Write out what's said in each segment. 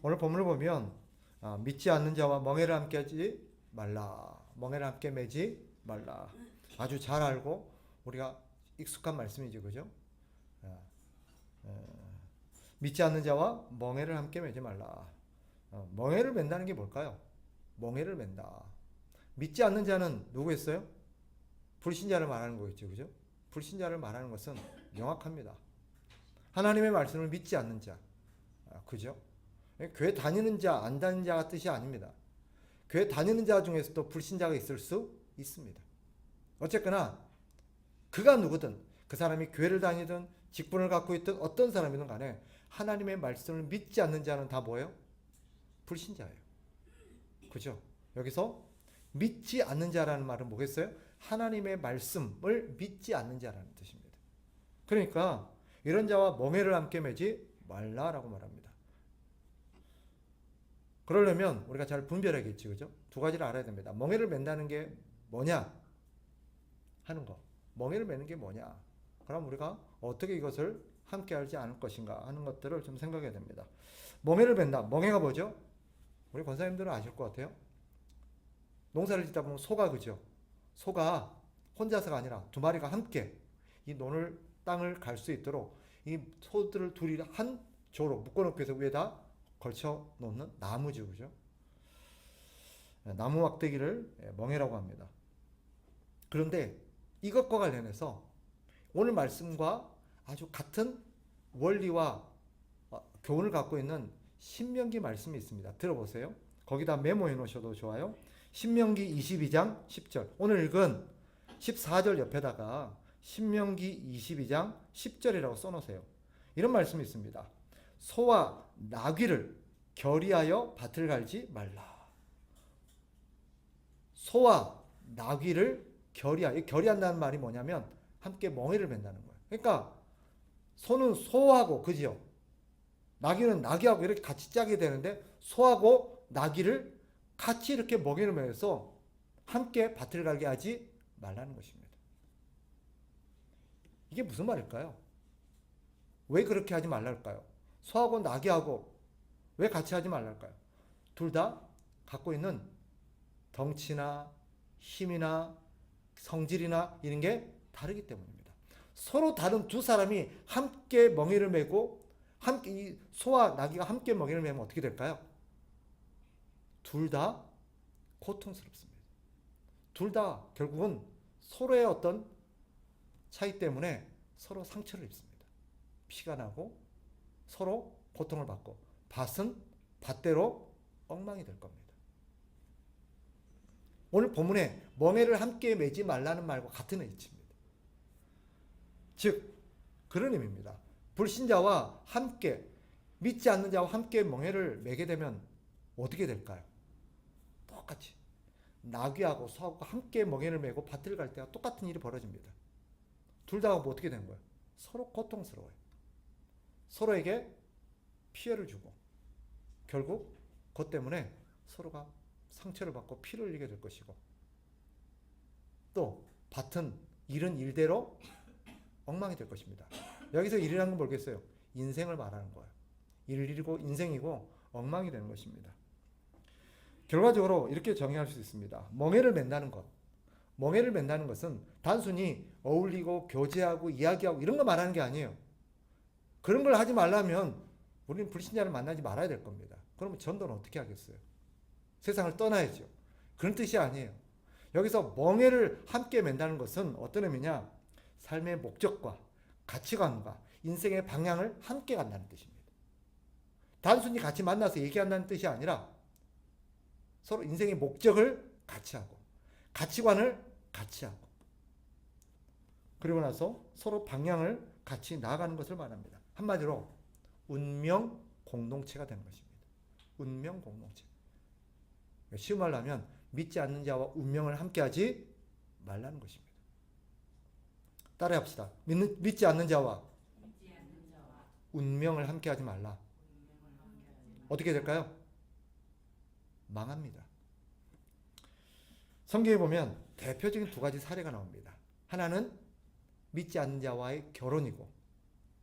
오늘 본문을 보면 믿지 않는 자와 멍에를 함께 하지 말라. 멍에를 함께 매지 말라. 아주 잘 알고 우리가 익숙한 말씀이죠. 그죠? 아, 믿지 않는 자와 멍에를 함께 매지 말라. 멍에를 맨다는 게 뭘까요? 멍에를 맨다. 믿지 않는 자는 누구였어요? 불신자를 말하는 거겠죠. 그죠? 불신자를 말하는 것은 명확합니다. 하나님의 말씀을 믿지 않는 자. 그죠? 교회 다니는 자, 안 다니는 자가 뜻이 아닙니다. 교회 다니는 자 중에서도 불신자가 있을 수 있습니다. 어쨌거나 그가 누구든 그 사람이 교회를 다니든 직분을 갖고 있든 어떤 사람이든 간에 하나님의 말씀을 믿지 않는 자는 다 뭐예요? 불신자예요. 그죠? 여기서 믿지 않는 자라는 말은 뭐겠어요? 하나님의 말씀을 믿지 않는 자라는 뜻입니다. 그러니까 이런 자와 멍에를 함께 매지 말라라고 말합니다. 그러려면 우리가 잘 분별하겠지, 그죠? 두 가지를 알아야 됩니다. 멍에를 맨다는 게 뭐냐 하는 거. 멍에를 매는 게 뭐냐. 그럼 우리가 어떻게 이것을 함께 알지 않을 것인가 하는 것들을 좀 생각해야 됩니다. 멍에를 맨다. 멍에가 뭐죠? 우리 권사님들은 아실 것 같아요. 농사를 짓다 보면 소가, 그죠? 소가 혼자서가 아니라 두 마리가 함께 이 논을 땅을 갈 수 있도록 이 소들을 둘이 한 조로 묶어놓기 위해서 위에다 걸쳐 놓는 나무죠, 그죠? 나무 막대기를 멍에라고 합니다. 그런데 이것과 관련해서 오늘 말씀과 아주 같은 원리와 교훈을 갖고 있는 신명기 말씀이 있습니다. 들어보세요. 거기다 메모해 놓으셔도 좋아요. 신명기 22장 10절. 오늘 읽은 14절 옆에다가 신명기 22장 10절이라고 써놓으세요. 이런 말씀이 있습니다. 소와 나귀를 결의하여 밭을 갈지 말라. 소와 나귀를 결의한다는 말이 뭐냐면 함께 멍에를 맨다는 거예요. 그러니까 소는 소하고, 그죠? 나귀는 나귀하고 이렇게 같이 짜게 되는데 소하고 나귀를 같이 이렇게 멍에를 매서 함께 밭을 갈게 하지 말라는 것입니다. 이게 무슨 말일까요? 왜 그렇게 하지 말랄까요? 소하고 나귀하고 왜 같이 하지 말랄까요? 둘 다 갖고 있는 덩치나 힘이나 성질이나 이런 게 다르기 때문입니다. 서로 다른 두 사람이 함께 멍에를 메고 함께 이 소와 나귀가 함께 멍에를 메면 어떻게 될까요? 둘 다 고통스럽습니다. 둘 다 결국은 서로의 어떤 차이 때문에 서로 상처를 입습니다. 피가 나고 서로 고통을 받고 밭은 밭대로 엉망이 될 겁니다. 오늘 본문에 멍에를 함께 매지 말라는 말과 같은 의미입니다. 즉 그런 의미입니다. 불신자와 함께 믿지 않는 자와 함께 멍에를 매게 되면 어떻게 될까요? 똑같이 나귀하고 소하고 함께 멍에를 메고 밭을 갈 때와 똑같은 일이 벌어집니다. 둘 다 뭐 어떻게 되는 거예요? 서로 고통스러워요. 서로에게 피해를 주고 결국 그것 때문에 서로가 상처를 받고 피를 흘리게 될 것이고 또 밭은 일은 일대로 엉망이 될 것입니다. 여기서 일이라는 건 뭐겠어요? 인생을 말하는 거예요. 일이고 인생이고 엉망이 되는 것입니다. 결과적으로 이렇게 정의할 수 있습니다. 멍에를 맨다는 것. 멍에를 맨다는 것은 단순히 어울리고 교제하고 이야기하고 이런 거 말하는 게 아니에요. 그런 걸 하지 말라면 우리는 불신자를 만나지 말아야 될 겁니다. 그러면 전도는 어떻게 하겠어요? 세상을 떠나야죠. 그런 뜻이 아니에요. 여기서 멍에를 함께 맨다는 것은 어떤 의미냐? 삶의 목적과 가치관과 인생의 방향을 함께 간다는 뜻입니다. 단순히 같이 만나서 얘기한다는 뜻이 아니라 서로 인생의 목적을 같이 하고 가치관을 같이 하고 그리고 나서 서로 방향을 같이 나아가는 것을 말합니다. 한마디로 운명 공동체가 되는 것입니다. 운명 공동체. 쉬운 말로 하면 믿지 않는 자와 운명을 함께하지 말라는 것입니다. 따라합시다. 믿지 않는 자와 운명을 함께하지 말라. 어떻게 될까요? 망합니다. 성경에 보면 대표적인 두 가지 사례가 나옵니다. 하나는 믿지 않는 자와의 결혼이고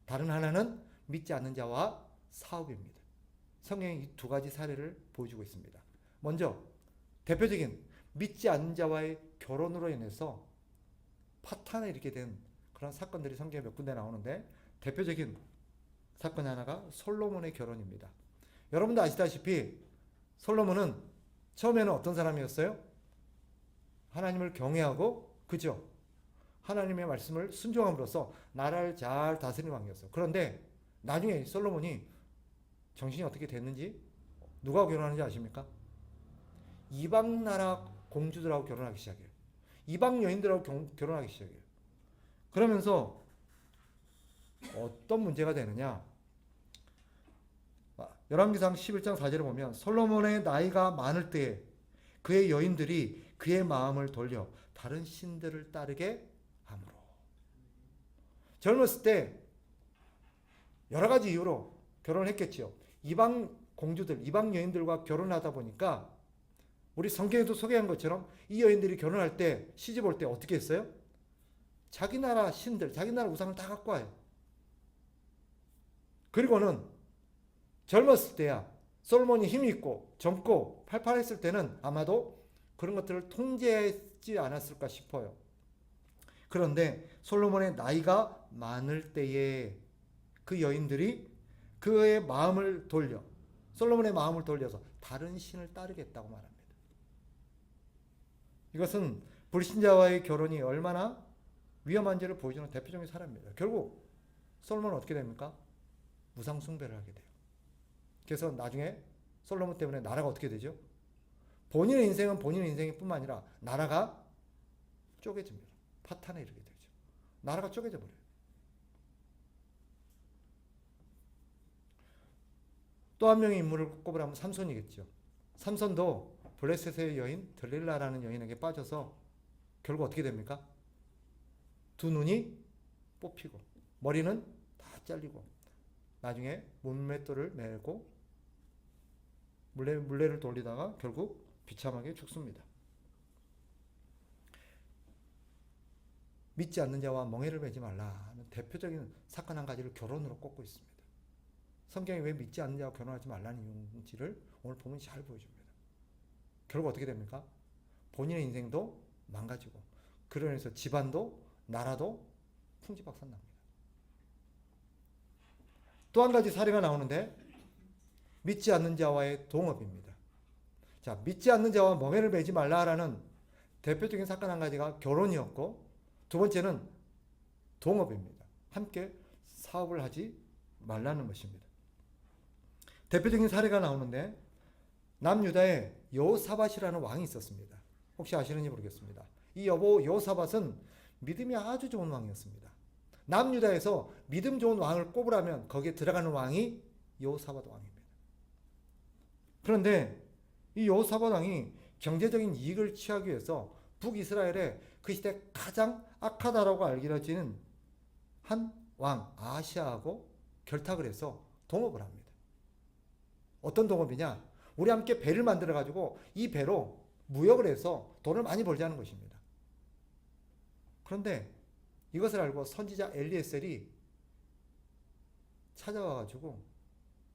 다른 하나는 믿지 않는 자와 사업입니다. 성경이 이 두 가지 사례를 보여주고 있습니다. 먼저 대표적인 믿지 않는 자와의 결혼으로 인해서 파탄에 이르게 된 그런 사건들이 성경에 몇 군데 나오는데, 대표적인 사건 하나가 솔로몬의 결혼입니다. 여러분도 아시다시피 솔로몬은 처음에는 어떤 사람이었어요? 하나님을 경외하고, 그죠? 하나님의 말씀을 순종함으로써 나라를 잘 다스리는 왕이었어요. 그런데 나중에 솔로몬이 정신이 어떻게 됐는지, 누가 결혼하는지 아십니까? 이방 나라 공주들하고 결혼하기 시작해요. 이방 여인들하고 결혼하기 시작해요. 그러면서 어떤 문제가 되느냐? 열왕기상 11장 4절에 보면 솔로몬의 나이가 많을 때에 그의 여인들이 그의 마음을 돌려 다른 신들을 따르게 함으로. 젊었을 때 여러 가지 이유로 결혼을 했겠죠. 이방 공주들, 이방 여인들과 결혼하다 보니까 우리 성경에도 소개한 것처럼 이 여인들이 결혼할 때, 시집 올 때 어떻게 했어요? 자기 나라 신들, 자기 나라 우상을 다 갖고 와요. 그리고는 젊었을 때야, 솔로몬이 힘이 있고 젊고 팔팔했을 때는 아마도 그런 것들을 통제하지 않았을까 싶어요. 그런데 솔로몬의 나이가 많을 때에 그 여인들이 그의 마음을 돌려, 솔로몬의 마음을 돌려서 다른 신을 따르겠다고 말합니다. 이것은 불신자와의 결혼이 얼마나 위험한지를 보여주는 대표적인 사례입니다. 결국 솔로몬은 어떻게 됩니까? 우상 숭배를 하게 돼요. 그래서 나중에 솔로몬 때문에 나라가 어떻게 되죠? 본인의 인생은 본인의 인생일 뿐만 아니라 나라가 쪼개집니다. 파탄에 이르게 되죠. 나라가 쪼개져 버려요. 또 한 명의 인물을 꼽으라면 삼손이겠죠. 삼손도 블레셋의 여인 들릴라라는 여인에게 빠져서 결국 어떻게 됩니까? 두 눈이 뽑히고 머리는 다 잘리고 나중에 문맷돌을 메고 물레를 돌리다가 결국 비참하게 죽습니다. 믿지 않는 자와 멍에를 매지 말라는 대표적인 사건 한 가지를 결혼으로 꼽고 있습니다. 성경이 왜 믿지 않는 자와 결혼하지 말라는 이유인지를 오늘 본문이 잘 보여줍니다. 결국 어떻게 됩니까? 본인의 인생도 망가지고 그로 인해서 집안도 나라도 풍지박산납니다. 또 한 가지 사례가 나오는데 믿지 않는 자와의 동업입니다. 자, 믿지 않는 자와 멍에를 매지 말라라는 대표적인 사건 한 가지가 결혼이었고, 두 번째는 동업입니다. 함께 사업을 하지 말라는 것입니다. 대표적인 사례가 나오는데 남유다에 여호사밧이라는 왕이 있었습니다. 혹시 아시는지 모르겠습니다. 이 여호사밧은 믿음이 아주 좋은 왕이었습니다. 남유다에서 믿음 좋은 왕을 꼽으라면 거기에 들어가는 왕이 여호사밧 왕입니다. 그런데 이 여호사밧 왕이 경제적인 이익을 취하기 위해서 북이스라엘의 그 시대 가장 악하다라고 알려지는 한 왕 아시아하고 결탁을 해서 동업을 합니다. 어떤 동업이냐? 우리 함께 배를 만들어 가지고 이 배로 무역을 해서 돈을 많이 벌자는 것입니다. 그런데 이것을 알고 선지자 엘리에셀이 찾아와 가지고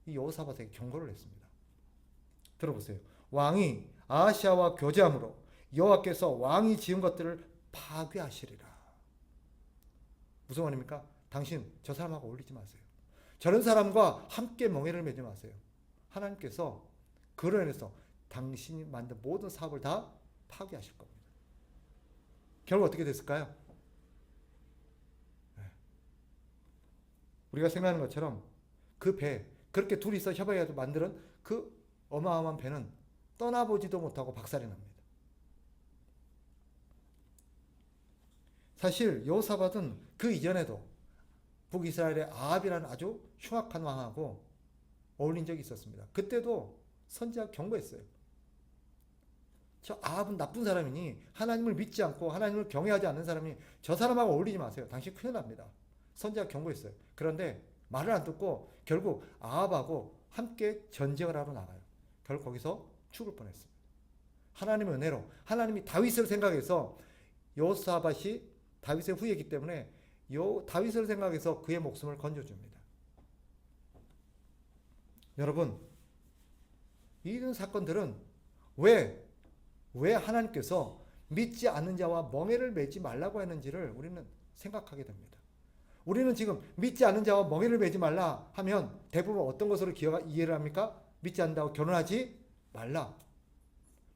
이 여호사밧에게 경고를 했습니다. 들어보세요. 왕이 아시아와 교제함으로 여호와께서 왕이 지은 것들을 파괴하시리라. 무슨 말입니까? 당신 저 사람하고 어울리지 마세요. 저런 사람과 함께 멍에를 매지 마세요. 하나님께서 그로 인해서 당신이 만든 모든 사업을 다 파괴하실 겁니다. 결국 어떻게 됐을까요? 우리가 생각하는 것처럼 그 배, 그렇게 둘이서 협약해서 만드는 그 어마어마한 배는 떠나보지도 못하고 박살이 납니다. 사실 여호사밧은 그 이전에도 북이스라엘의 아합이라는 아주 흉악한 왕하고 어울린 적이 있었습니다. 그때도 선지자가 경고했어요. 저 아합은 나쁜 사람이니 하나님을 믿지 않고 하나님을 경외하지 않는 사람이 저 사람하고 어울리지 마세요. 당신 큰일 납니다. 선지자가 경고했어요. 그런데 말을 안 듣고 결국 아합하고 함께 전쟁을 하러 나가요. 결국 거기서 죽을 뻔했습니다. 하나님의 은혜로 하나님이 다윗을 생각해서 여호사밧이 다윗의 후예이기 때문에 다윗을 생각해서 그의 목숨을 건져줍니다. 여러분, 이런 사건들은 왜 하나님께서 믿지 않는 자와 멍에를 매지 말라고 했는지를 우리는 생각하게 됩니다. 우리는 지금 믿지 않는 자와 멍에를 매지 말라 하면 대부분 어떤 것으로 이해를 합니까? 믿지 않는다고 결혼하지 말라.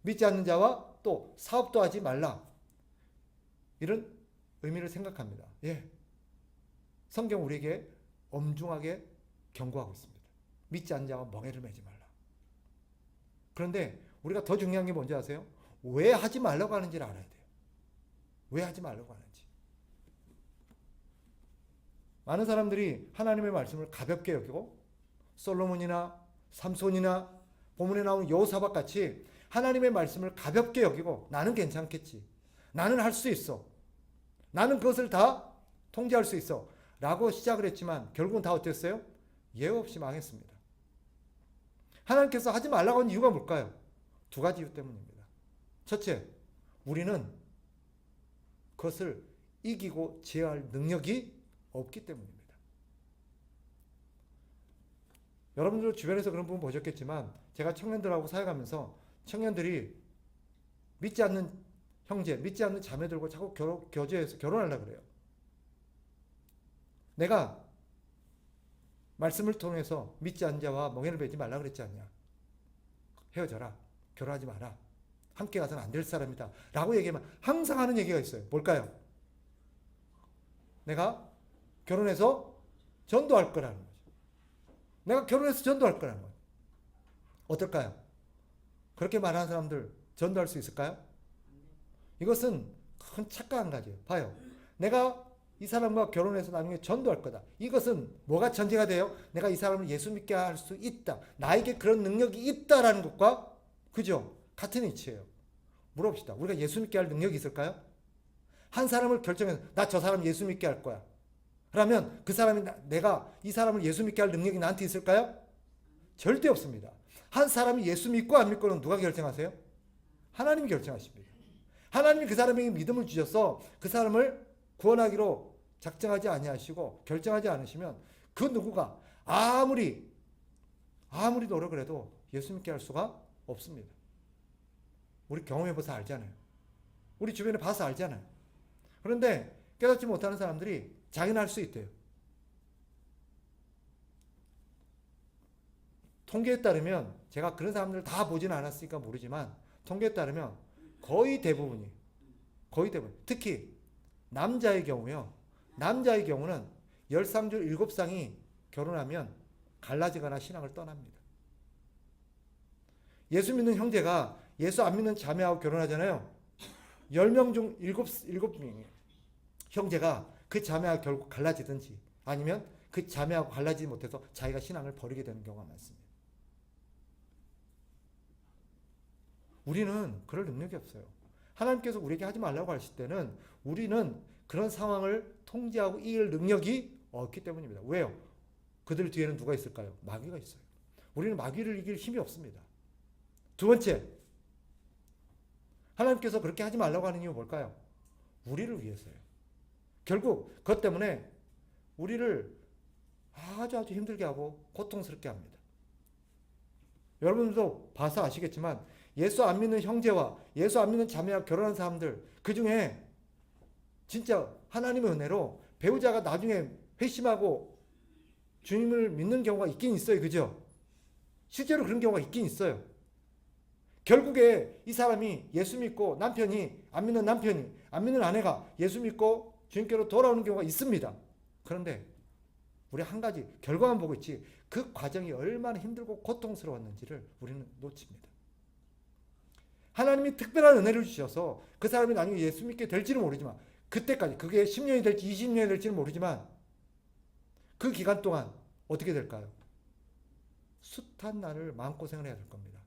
믿지 않는 자와 또 사업도 하지 말라. 이런 의미를 생각합니다. 예. 성경 우리에게 엄중하게 경고하고 있습니다. 믿지 않는 자와 멍에를 매지 말라. 그런데 우리가 더 중요한 게 뭔지 아세요? 왜 하지 말라고 하는지를 알아야 돼요. 왜 하지 말라고 하는지. 많은 사람들이 하나님의 말씀을 가볍게 여기고 솔로몬이나 삼손이나 본문에 나오는 여호사밧 같이 하나님의 말씀을 가볍게 여기고 나는 괜찮겠지. 나는 할 수 있어. 나는 그것을 다 통제할 수 있어. 라고 시작을 했지만 결국은 다 어땠어요? 예외 없이 망했습니다. 하나님께서 하지 말라고 한 이유가 뭘까요? 두 가지 이유 때문입니다. 첫째, 우리는 그것을 이기고 제어할 능력이 없기 때문입니다. 여러분들 주변에서 그런 부분 보셨겠지만 제가 청년들하고 사역하면서 청년들이 믿지 않는 형제, 믿지 않는 자매들과 자꾸 교제해서 결혼하려고 그래요. 내가 말씀을 통해서 믿지 않는 자와 멍에를 매지 말라 그랬지 않냐. 헤어져라. 결혼하지 마라. 함께 가서는 안 될 사람이다. 라고 얘기하면 항상 하는 얘기가 있어요. 뭘까요? 내가 결혼해서 전도할 거라는 거죠. 내가 결혼해서 전도할 거라는 거죠. 어떨까요? 그렇게 말하는 사람들 전도할 수 있을까요? 이것은 큰 착각한 가지예요. 봐요. 내가 이 사람과 결혼해서 나중에 전도할 거다. 이것은 뭐가 전제가 돼요? 내가 이 사람을 예수 믿게 할 수 있다. 나에게 그런 능력이 있다라는 것과 그죠? 같은 이치예요. 물어봅시다. 우리가 예수 믿게 할 능력이 있을까요? 한 사람을 결정해서 나 저 사람 예수 믿게 할 거야. 그러면 그 사람이 내가 이 사람을 예수 믿게 할 능력이 나한테 있을까요? 절대 없습니다. 한 사람이 예수 믿고 안 믿고는 누가 결정하세요? 하나님이 결정하십니다. 하나님이 그 사람에게 믿음을 주셔서 그 사람을 구원하기로 작정하지 아니하시고 결정하지 않으시면 그 누구가 아무리 노력을 해도 예수 믿게 할 수가 없습니다. 우리 경험해봐서 알잖아요. 우리 주변에 봐서 알잖아요. 그런데 깨닫지 못하는 사람들이 자기는 할 수 있대요. 통계에 따르면 제가 그런 사람들을 다 보지는 않았으니까 모르지만 통계에 따르면 거의 대부분 특히 남자의 경우요. 남자의 경우는 13줄 7쌍이 결혼하면 갈라지거나 신앙을 떠납니다. 예수 믿는 형제가 예수 안 믿는 자매하고 결혼하잖아요. 10명 중 7명이 형제가 그 자매하고 결국 갈라지든지 아니면 그 자매하고 갈라지지 못해서 자기가 신앙을 버리게 되는 경우가 많습니다. 우리는 그럴 능력이 없어요. 하나님께서 우리에게 하지 말라고 하실 때는 우리는 그런 상황을 통제하고 이길 능력이 없기 때문입니다. 왜요? 그들 뒤에는 누가 있을까요? 마귀가 있어요. 우리는 마귀를 이길 힘이 없습니다. 두 번째, 하나님께서 그렇게 하지 말라고 하는 이유 뭘까요? 우리를 위해서요. 결국 그것 때문에 우리를 아주 힘들게 하고 고통스럽게 합니다. 여러분도 봐서 아시겠지만 예수 안 믿는 형제와 예수 안 믿는 자매와 결혼한 사람들 그 중에 진짜 하나님의 은혜로 배우자가 나중에 회심하고 주님을 믿는 경우가 있긴 있어요. 그죠? 실제로 그런 경우가 있긴 있어요. 결국에 이 사람이 예수 믿고 남편이 안 믿는 아내가 예수 믿고 주님께로 돌아오는 경우가 있습니다. 그런데 우리 한 가지 결과만 보고 있지 그 과정이 얼마나 힘들고 고통스러웠는지를 우리는 놓칩니다. 하나님이 특별한 은혜를 주셔서 그 사람이 나중에 예수 믿게 될지는 모르지만 그때까지 그게 10년이 될지 20년이 될지는 모르지만 그 기간 동안 어떻게 될까요? 숱한 날을 마음고생을 해야 될 겁니다.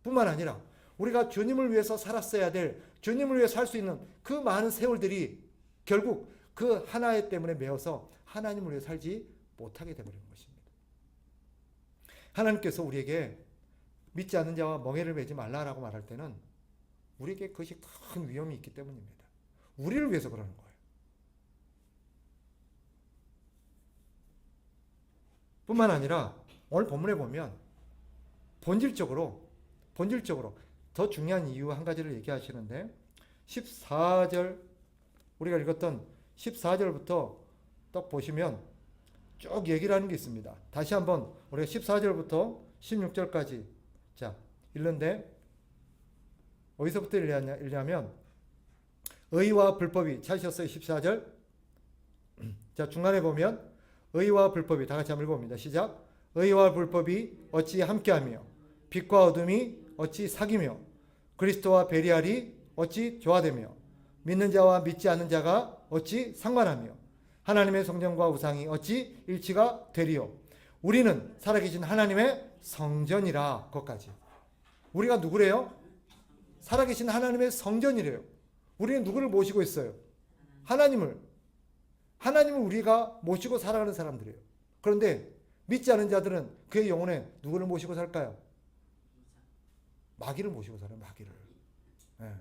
뿐만 아니라 우리가 주님을 위해서 살았어야 될 주님을 위해 살 수 있는 그 많은 세월들이 결국 그 하나에 때문에 매어서 하나님을 위해 살지 못하게 되버리는 것입니다. 하나님께서 우리에게 믿지 않는 자와 멍에를 매지 말라라고 말할 때는 우리에게 그것이 큰 위험이 있기 때문입니다. 우리를 위해서 그러는 거예요. 뿐만 아니라 오늘 본문에 보면 본질적으로 더 중요한 이유 한 가지를 얘기하시는데 14절 우리가 읽었던 14절부터 딱 보시면 쭉 얘기를 하는 게 있습니다. 다시 한번 우리가 14절부터 16절까지 자 읽는데 어디서부터 읽냐면 의와 불법이 찾으셨어요? 14절 자 중간에 보면 의와 불법이 다 같이 한번 읽어봅니다. 시작. 의와 불법이 어찌 함께하며 빛과 어둠이 어찌 사귀며 그리스도와 베리알이 어찌 조화되며 믿는 자와 믿지 않는 자가 어찌 상관하며 하나님의 성전과 우상이 어찌 일치가 되리요. 우리는 살아계신 하나님의 성전이라. 것까지. 우리가 누구래요? 살아계신 하나님의 성전이래요. 우리는 누구를 모시고 있어요? 하나님을 우리가 모시고 살아가는 사람들이에요. 그런데 믿지 않은 자들은 그의 영혼에 누구를 모시고 살까요? 마귀를 모시고 살아요. 마귀를. 네.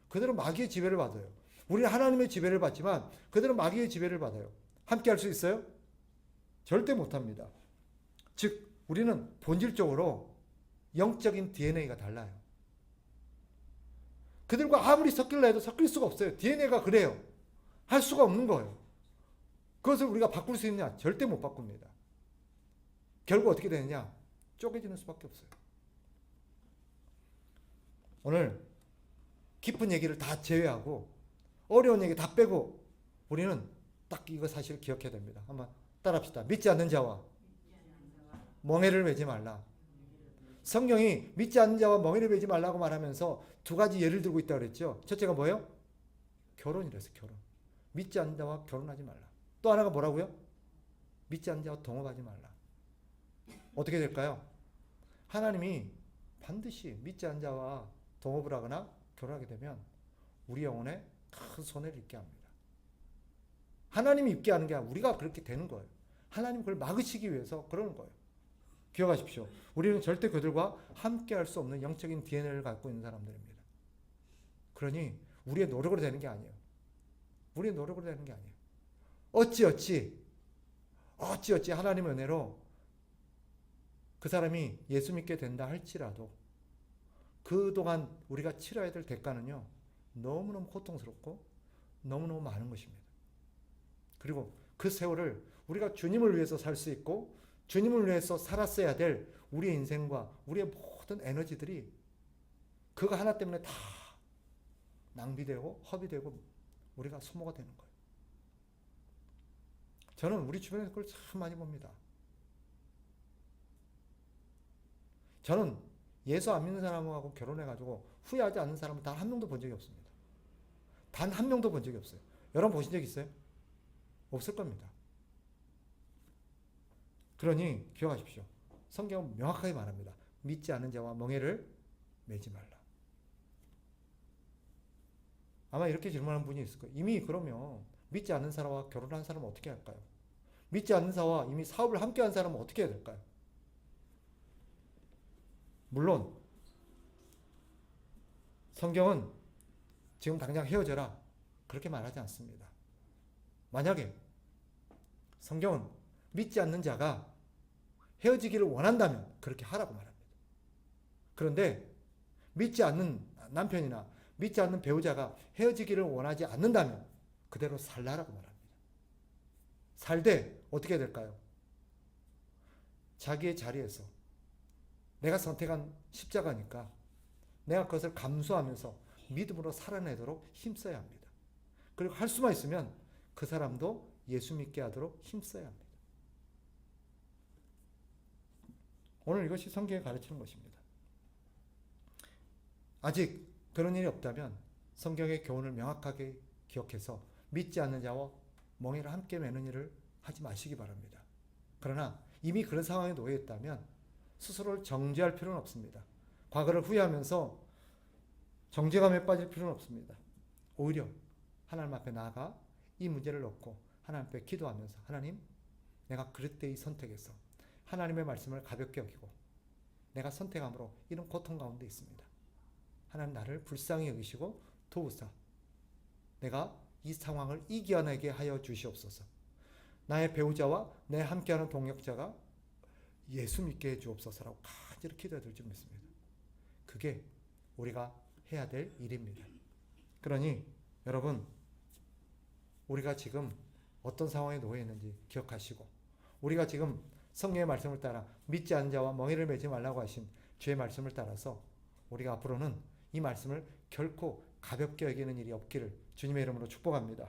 그들은 마귀의 지배를 받아요. 우리는 하나님의 지배를 받지만 그들은 마귀의 지배를 받아요. 함께 할 수 있어요? 절대 못합니다. 즉 우리는 본질적으로 영적인 DNA가 달라요. 그들과 아무리 섞일라 해도 섞일 수가 없어요. DNA가 그래요. 할 수가 없는 거예요. 그것을 우리가 바꿀 수 있느냐? 절대 못 바꿉니다. 결국 어떻게 되느냐? 쪼개지는 수밖에 없어요. 오늘 깊은 얘기를 다 제외하고 어려운 얘기 다 빼고 우리는 딱 이거 사실 기억해야 됩니다. 한번 따라합시다. 믿지 않는 자와 멍에를 매지 말라. 성경이 믿지 않는 자와 멍에를 매지 말라고 말하면서 두 가지 예를 들고 있다고 그랬죠. 첫째가 뭐예요? 결혼이랬어요. 결혼. 믿지 않는 자와 결혼하지 말라. 또 하나가 뭐라고요? 믿지 않는 자와 동업하지 말라. 어떻게 될까요? 하나님이 반드시 믿지 않는 자와 동업을 하거나 결혼하게 되면 우리 영혼에 큰 손해를 입게 합니다. 하나님이 입게 하는 게 아니라 우리가 그렇게 되는 거예요. 하나님 그걸 막으시기 위해서 그러는 거예요. 기억하십시오. 우리는 절대 그들과 함께 할 수 없는 영적인 DNA를 갖고 있는 사람들입니다. 그러니 우리의 노력으로 되는 게 아니에요. 우리의 노력으로 되는 게 아니에요. 어찌 하나님의 은혜로 그 사람이 예수 믿게 된다 할지라도 그동안 우리가 치러야 될 대가는요. 너무너무 고통스럽고 너무너무 많은 것입니다. 그리고 그 세월을 우리가 주님을 위해서 살 수 있고 주님을 위해서 살았어야 될 우리의 인생과 우리의 모든 에너지들이 그거 하나 때문에 다 낭비되고 허비되고 우리가 소모가 되는 거예요. 저는 우리 주변에서 그걸 참 많이 봅니다. 저는 예수 안 믿는 사람하고 결혼해가지고 후회하지 않는 사람은 단 한 명도 본 적이 없습니다. 단 한 명도 본 적이 없어요. 여러분 보신 적 있어요? 없을 겁니다. 그러니 기억하십시오. 성경은 명확하게 말합니다. 믿지 않는 자와 멍에를 매지 말라. 아마 이렇게 질문하는 분이 있을 거예요. 이미 그러면 믿지 않는 사람과 결혼한 사람은 어떻게 할까요? 믿지 않는 사람과 이미 사업을 함께 한 사람은 어떻게 해야 될까요? 물론 성경은 지금 당장 헤어져라 그렇게 말하지 않습니다. 만약에 성경은 믿지 않는 자가 헤어지기를 원한다면 그렇게 하라고 말합니다. 그런데 믿지 않는 남편이나 믿지 않는 배우자가 헤어지기를 원하지 않는다면 그대로 살라라고 말합니다. 살되 어떻게 될까요? 자기의 자리에서 내가 선택한 십자가니까 내가 그것을 감수하면서 믿음으로 살아내도록 힘써야 합니다. 그리고 할 수만 있으면 그 사람도 예수 믿게 하도록 힘써야 합니다. 오늘 이것이 성경이 가르치는 것입니다. 아직 그런 일이 없다면 성경의 교훈을 명확하게 기억해서 믿지 않는 자와 멍에를 함께 매는 일을 하지 마시기 바랍니다. 그러나 이미 그런 상황에 놓여 있다면 스스로를 정죄할 필요는 없습니다. 과거를 후회하면서 정죄감에 빠질 필요는 없습니다. 오히려 하나님 앞에 나아가 이 문제를 놓고 하나님 앞에 기도하면서 하나님, 내가 그릇되이 선택해서 하나님의 말씀을 가볍게 여기고 내가 선택함으로 이런 고통 가운데 있습니다. 하나님 나를 불쌍히 여기시고 도우사 내가 이 상황을 이겨내게 하여 주시옵소서. 나의 배우자와 내 함께하는 동역자가 예수 믿게 해 주옵소서라고 간절히 가지로 기도해야 될 줄 믿습니다. 그게 우리가 해야 될 일입니다. 그러니 여러분, 우리가 지금 어떤 상황에 놓여 있는지 기억하시고, 우리가 지금 성령의 말씀을 따라 믿지 않은 자와 멍에를 매지 말라고 하신 주의 말씀을 따라서 우리가 앞으로는 이 말씀을 결코 가볍게 여기는 일이 없기를 주님의 이름으로 축복합니다.